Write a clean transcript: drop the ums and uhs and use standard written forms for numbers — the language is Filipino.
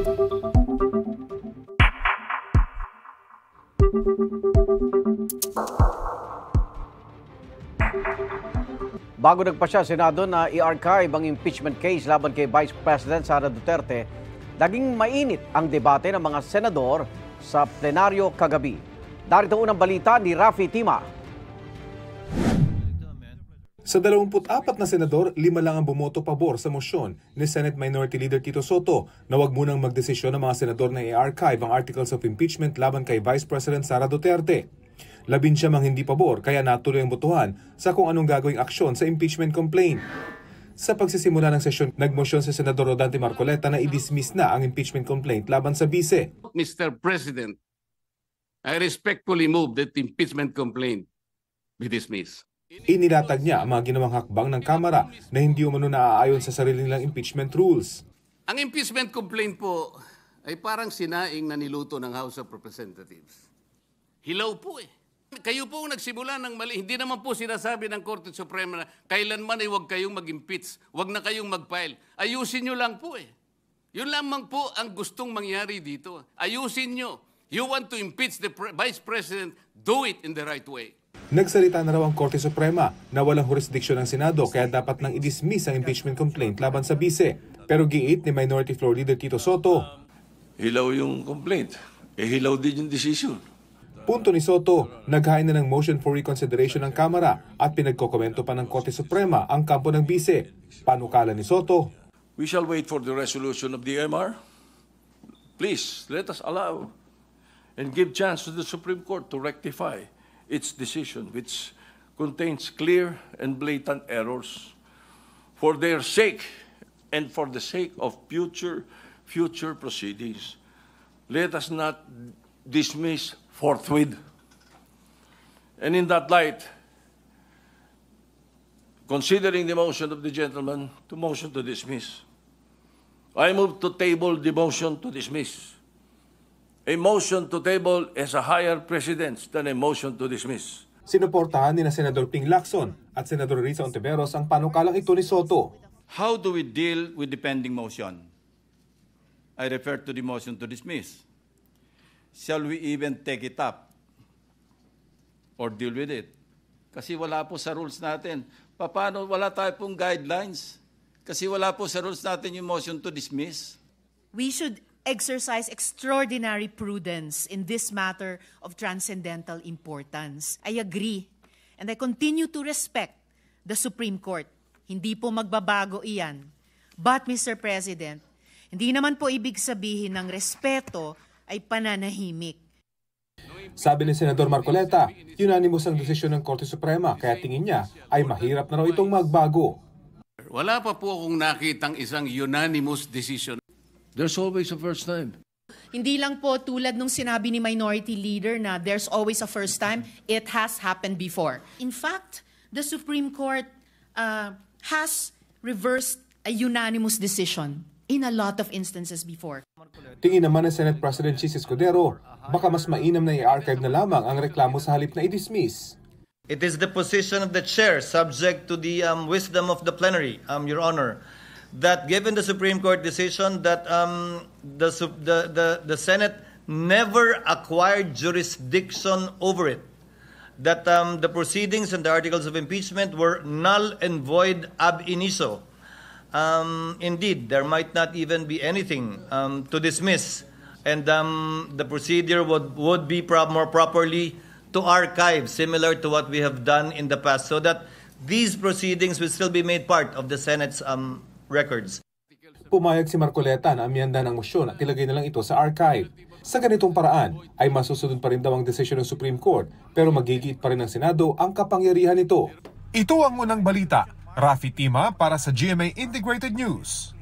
Bago nagpasya Senado na i-archive ang impeachment case laban kay Vice President Sara Duterte, naging mainit ang debate ng mga senador sa plenaryo kagabi. Darito unang balita ni Rafi Tima. Sa 24 na senador, 5 lang ang bumoto pabor sa mosyon ni Senate Minority Leader Tito Soto na wag munang magdesisyon ng mga senador na i-archive ang articles of impeachment laban kay Vice President Sara Duterte. 11 mang hindi pabor kaya natuloy ang botohan sa kung anong gagawing aksyon sa impeachment complaint. Sa pagsisimula ng sesyon, nagmosyon si Senador Rodante Marcoleta na i-dismiss na ang impeachment complaint laban sa bise. Mr. President, I respectfully move that the impeachment complaint be dismissed. Inilatag niya ang mga ginawang hakbang ng Kamara na hindi umano naaayon sa sarili nilang impeachment rules. Ang impeachment complaint po ay parang sinaing na niluto ng House of Representatives. Hilaw po eh. Kayo po ang nagsimula ng mali. Hindi naman po sinasabi ng Korte Suprema na kailanman ay huwag kayong mag-impeach, huwag na kayong mag-file. Ayusin nyo lang po eh. Yun lamang po ang gustong mangyari dito. Ayusin nyo. You want to impeach the Vice President, do it in the right way. Nagsalita na raw ang Korte Suprema na walang jurisdiksyon ng Senado kaya dapat nang i-dismiss ang impeachment complaint laban sa bise. Pero giit ni Minority Floor Leader Tito Soto, hilaw yung complaint. Hilaw din yung decision. Punto ni Soto, naghain na ng motion for reconsideration ng Kamara at pinagkokomento pa ng Korte Suprema ang kampo ng bise. Panukala ni Soto, we shall wait for the resolution of the MR. Please, let us allow and give chance to the Supreme Court to rectify its decision, which contains clear and blatant errors. For their sake and for the sake of future proceedings, let us not dismiss forthwith. And in that light, considering the motion of the gentleman to motion to dismiss, I move to table the motion to dismiss. A motion to table has a higher precedence than a motion to dismiss. Sinuportahan ni na Senador Ping Lacson at Senador Risa Ontiveros ang panukalang ito ni Soto. How do we deal with the pending motion? I refer to the motion to dismiss. Shall we even take it up or deal with it? Kasi wala po sa rules natin. Paano wala tayo pong guidelines? Kasi wala po sa rules natin yung motion to dismiss. We should exercise extraordinary prudence in this matter of transcendental importance. I agree and I continue to respect the Supreme Court. Hindi po magbabago iyan. But Mr. President, hindi naman po ibig sabihin ng respeto ay pananahimik. Sabi ni Senador Marcoleta, unanimous ang desisyon ng Korte Suprema kaya tingin niya ay mahirap na raw itong magbago. Wala pa po akong nakitang isang unanimous decision. There's always a first time. Hindi lang po tulad nung sinabi ni Minority Leader na there's always a first time, it has happened before. In fact, the Supreme Court has reversed a unanimous decision in a lot of instances before. Tingin naman ng Senate President Chis Escudero, baka mas mainam na i-archive na lamang ang reklamo sa halip na i-dismiss. It is the position of the chair, subject to the wisdom of the plenary, Your Honor, that given the Supreme Court decision that the Senate never acquired jurisdiction over it, that the proceedings and the articles of impeachment were null and void ab initio. Indeed, there might not even be anything to dismiss, and the procedure would be more properly to archive, similar to what we have done in the past, so that these proceedings will still be made part of the Senate's records. Pumayag si Marcoleta na amyanda ng mosyon at ilagay na lang ito sa archive. Sa ganitong paraan ay masusunod pa rin daw ang desisyon ng Supreme Court pero magigiit pa rin ng Senado ang kapangyarihan nito. Ito ang unang balita. Rafi Tima para sa GMA Integrated News.